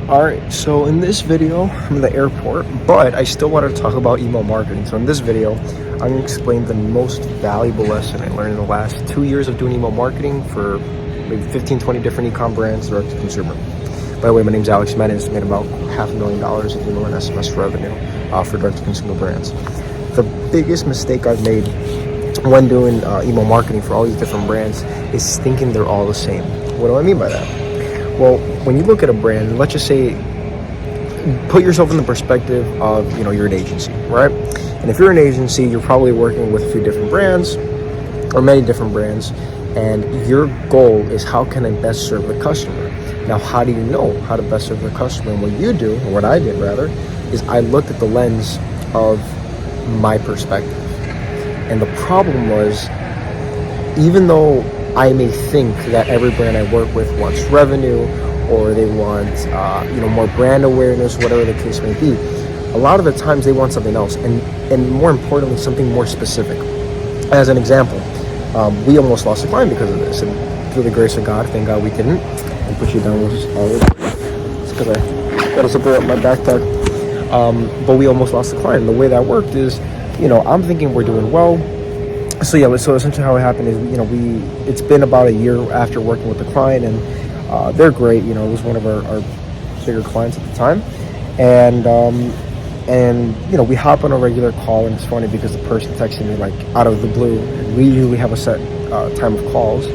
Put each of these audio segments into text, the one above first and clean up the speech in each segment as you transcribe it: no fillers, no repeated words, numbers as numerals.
Alright, so in this video, I'm in the airport, but I still want to talk about email marketing. So in this video, I'm going to explain the most valuable lesson I learned in the last 2 years of doing email marketing for maybe 15, 20 different ecom brands direct to consumer. By the way, my name's Alex Menace, made about $500,000 of email and SMS revenue for direct to consumer brands. The biggest mistake I've made when doing email marketing for all these different brands is thinking they're all the same. What do I mean by that? Well, when you look at a brand, let's just say, put yourself in the perspective of, you're an agency, right? And if you're an agency, you're probably working with a few different brands or many different brands, and your goal is how can I best serve the customer? Now, how do you know how to best serve the customer? And what you do, or what I did rather, is I looked at the lens of my perspective. And the problem was, even though I may think that every brand I work with wants revenue, or they want, more brand awareness, whatever the case may be, a lot of the times they want something else, and more importantly, something more specific. As an example, we almost lost a client because of this, and through the grace of God, thank God we didn't. I'll put you down with it's because I got to zipper up my backpack. But we almost lost the client. And the way that worked is, I'm thinking we're doing well. So essentially how it happened is, it's been about a year after working with the client, and they're great. It was one of our bigger clients at the time, and we hop on a regular call, and it's funny because the person texted me like out of the blue. We usually have a set time of calls,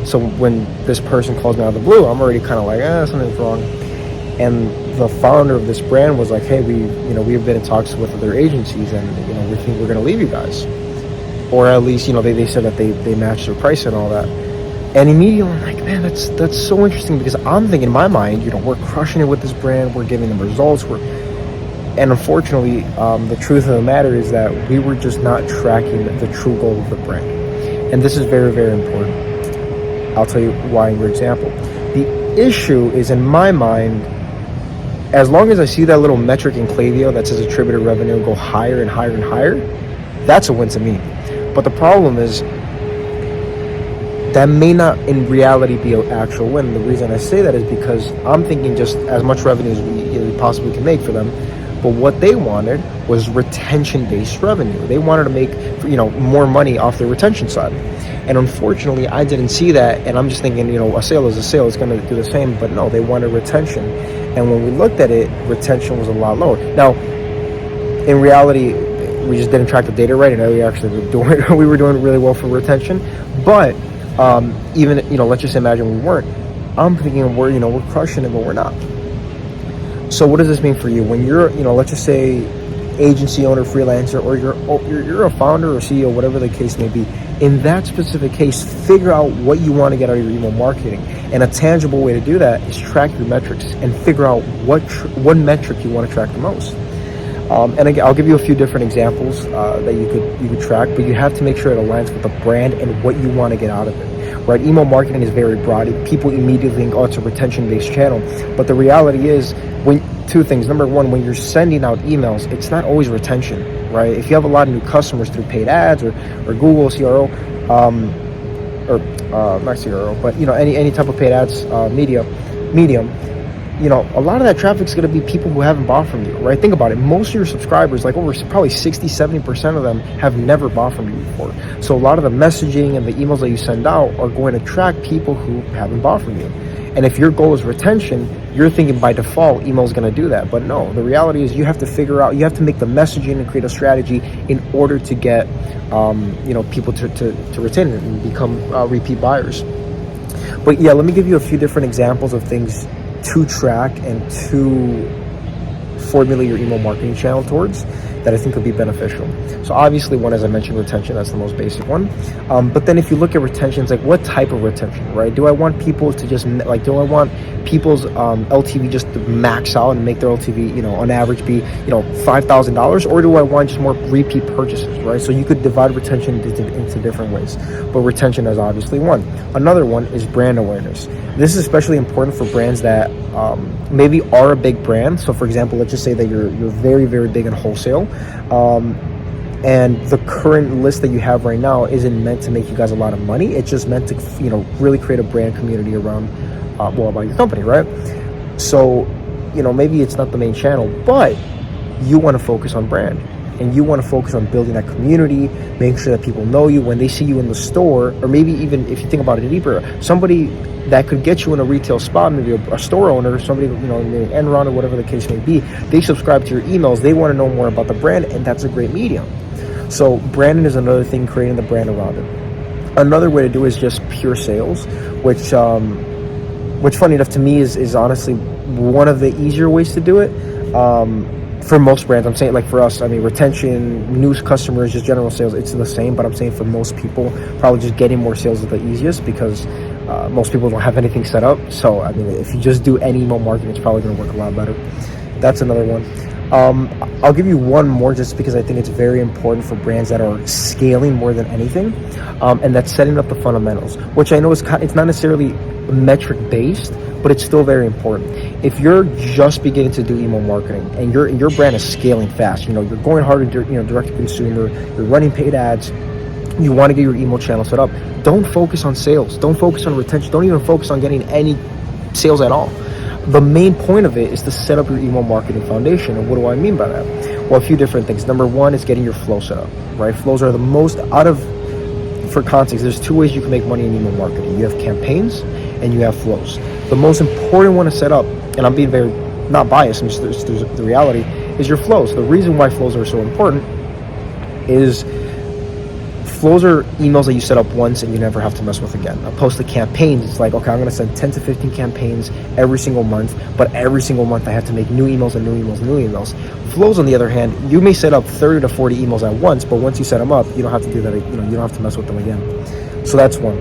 so when this person calls me out of the blue, I'm already kind of like, something's wrong. And the founder of this brand was like, hey, we've been in talks with other agencies, and we think we're going to leave you guys. Or at least, they said that they matched their price and all that. And immediately I'm like, man, that's so interesting, because I'm thinking in my mind, we're crushing it with this brand, we're giving them results, and unfortunately, the truth of the matter is that we were just not tracking the true goal of the brand. And this is very, very important. I'll tell you why in your example. The issue is, in my mind, as long as I see that little metric in Klaviyo that says attributed revenue go higher and higher and higher, that's a win to me. But the problem is that may not in reality be an actual win. The reason I say that is because I'm thinking just as much revenue as we possibly can make for them. But what they wanted was retention-based revenue. They wanted to make, more money off their retention side. And unfortunately, I didn't see that. And I'm just thinking, a sale is a sale. It's going to do the same. But no, they wanted retention. And when we looked at it, retention was a lot lower. Now, in reality, we just didn't track the data right, and we were doing really well for retention. But even let's just imagine we weren't. I'm thinking we're crushing it, but we're not. So what does this mean for you when you're let's just say agency owner, freelancer, or you're a founder or CEO, whatever the case may be? In that specific case, figure out what you want to get out of your email marketing, and a tangible way to do that is track your metrics and figure out what metric you want to track the most. And again, I'll give you a few different examples that you could track, but you have to make sure it aligns with the brand and what you want to get out of it. Right? Email marketing is very broad. People immediately think, it's a retention-based channel, but the reality is, two things. Number one, when you're sending out emails, it's not always retention, right? If you have a lot of new customers through paid ads or Google CRO, not CRO, but any type of paid ads medium. A lot of that traffic is going to be people who haven't bought from you, right? Think about it. Most of your subscribers, like over probably 60-70% of them, have never bought from you before. So a lot of the messaging and the emails that you send out are going to attract people who haven't bought from you. And if your goal is retention, you're thinking by default email is going to do that. But no, the reality is you have to make the messaging and create a strategy in order to get people to retain it and become repeat buyers. But yeah, let me give you a few different examples of things to track and to formulate your email marketing channel towards that I think would be beneficial. So obviously, one, as I mentioned, retention, that's the most basic one. But then if you look at retention, it's like, what type of retention, right? Do I want people to just do I want people's LTV just to max out and make their LTV, on average be, $5,000, or do I want just more repeat purchases, right? So you could divide retention into different ways, but retention is obviously one. Another one is brand awareness. This is especially important for brands that maybe are a big brand. So for example, let's just say that you're very, very big in wholesale. And the current list that you have right now isn't meant to make you guys a lot of money. It's just meant to, really create a brand community around, about your company, right? So maybe it's not the main channel, but you want to focus on brand, and you want to focus on building that community, making sure that people know you when they see you in the store, or maybe even if you think about it deeper, somebody that could get you in a retail spot, maybe a store owner, somebody, maybe Enron or whatever the case may be, they subscribe to your emails, they want to know more about the brand, and that's a great medium. So branding is another thing, creating the brand around it. Another way to do it is just pure sales, which funny enough to me is honestly one of the easier ways to do it. For most brands, I'm saying, like for us, I mean, retention, new customers, just general sales, it's the same. But I'm saying for most people, probably just getting more sales is the easiest, because most people don't have anything set up. So, I mean, if you just do any email marketing, it's probably going to work a lot better. That's another one. I'll give you one more just because I think it's very important for brands that are scaling more than anything. And that's setting up the fundamentals, which I know it's not necessarily metric based, but it's still very important. If you're just beginning to do email marketing and your brand is scaling fast, you're going hard into direct to consumer, you're running paid ads, you want to get your email channel set up, don't focus on sales, don't focus on retention, don't even focus on getting any sales at all. The main point of it is to set up your email marketing foundation. And what do I mean by that? Well, a few different things. Number one is getting your flow set up, right? Flows are the most for context, there's two ways you can make money in email marketing. You have campaigns and you have flows. The most important one to set up, and I'm being very not biased, I'm just the reality, is your flows. The reason why flows are so important is flows are emails that you set up once and you never have to mess with again. Opposed to campaigns, it's like, okay, I'm going to send 10 to 15 campaigns every single month, but every single month I have to make new emails and new emails and new emails. Flows, on the other hand, you may set up 30 to 40 emails at once, but once you set them up, you don't have to do that. You don't have to mess with them again. So that's one.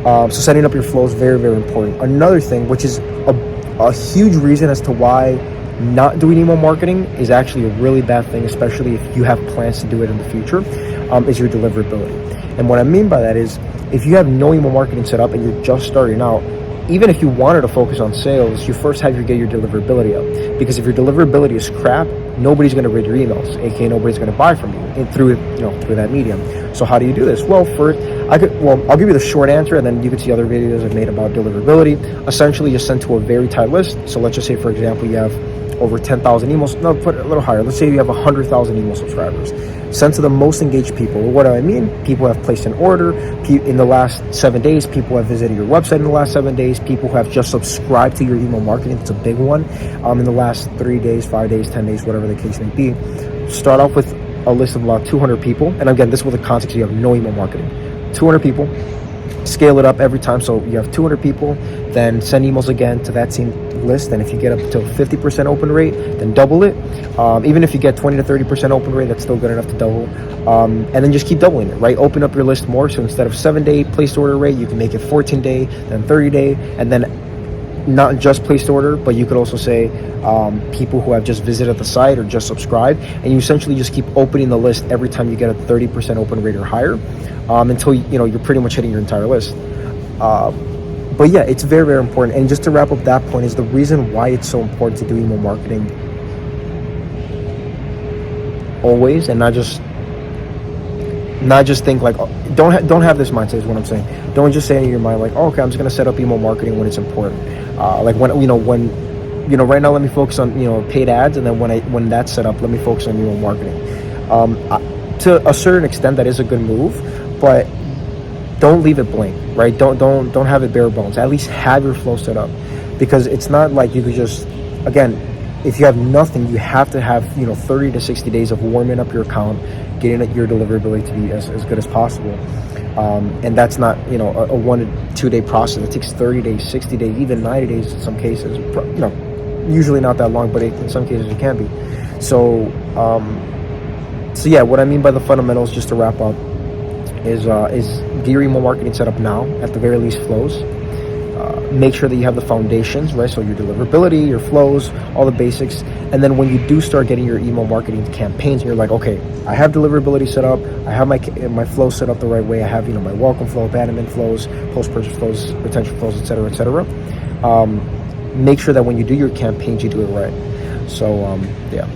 So setting up your flows, very, very important. Another thing, which is a huge reason as to why not doing email marketing is actually a really bad thing, especially if you have plans to do it in the future, is your deliverability. And what I mean by that is, if you have no email marketing set up and you're just starting out, even if you wanted to focus on sales, you first have to get your deliverability up. Because if your deliverability is crap, nobody's going to read your emails, aka nobody's going to buy from you through that medium. So how do you do this? Well, first, I'll give you the short answer, and then you can see other videos I've made about deliverability. Essentially, you send to a very tight list. So let's just say, for example, you have over 10,000 emails. No, put it a little higher. Let's say you have 100,000 email subscribers. Send to the most engaged people. What do I mean? People who have placed an order in the last 7 days. People who have visited your website in the last 7 days. People who have just subscribed to your email marketing. It's a big one. In the last 3 days, 5 days, 10 days, whatever the case may be. Start off with a list of about 200 people. And again, this is with the context you have no email marketing. 200 people. Scale it up every time. So you have 200 people, then send emails again to that same list. And if you get up to 50% open rate, then double it. Even if you get 20 to 30% open rate, that's still good enough to double. And then just keep doubling it, right? Open up your list more. So instead of 7-day placed order rate, you can make it 14-day, then 30-day, and then not just placed order, but you could also say people who have just visited the site or just subscribed, and you essentially just keep opening the list every time you get a 30% open rate or higher, until you're pretty much hitting your entire list. But yeah, it's very, very important. And just to wrap up that point, is the reason why it's so important to do email marketing always, and not just think like, don't have this mindset is what I'm saying. Don't just say in your mind like, oh, okay, I'm just gonna set up email marketing when it's important. Like when right now let me focus on paid ads, and then when that's set up, let me focus on email marketing. To a certain extent, that is a good move, but don't leave it blank, right? Don't have it bare bones. At least have your flow set up, because it's not like you could just, again, if you have nothing, you have to have 30 to 60 days of warming up your account, getting your deliverability to be as good as possible. And that's not a 1 to 2 day process. It takes 30 days, 60 days, even 90 days in some cases. Usually not that long, but in some cases it can be. So yeah, what I mean by the fundamentals, just to wrap up, is get your email marketing set up now, at the very least flows. Make sure that you have the foundations, right? So your deliverability, your flows, all the basics. And then when you do start getting your email marketing campaigns, and you're like, okay, I have deliverability set up, I have my flow set up the right way, I have my welcome flow, abandonment flows, post-purchase flows, retention flows, etc., etc. Make sure that when you do your campaigns, you do it right. So yeah.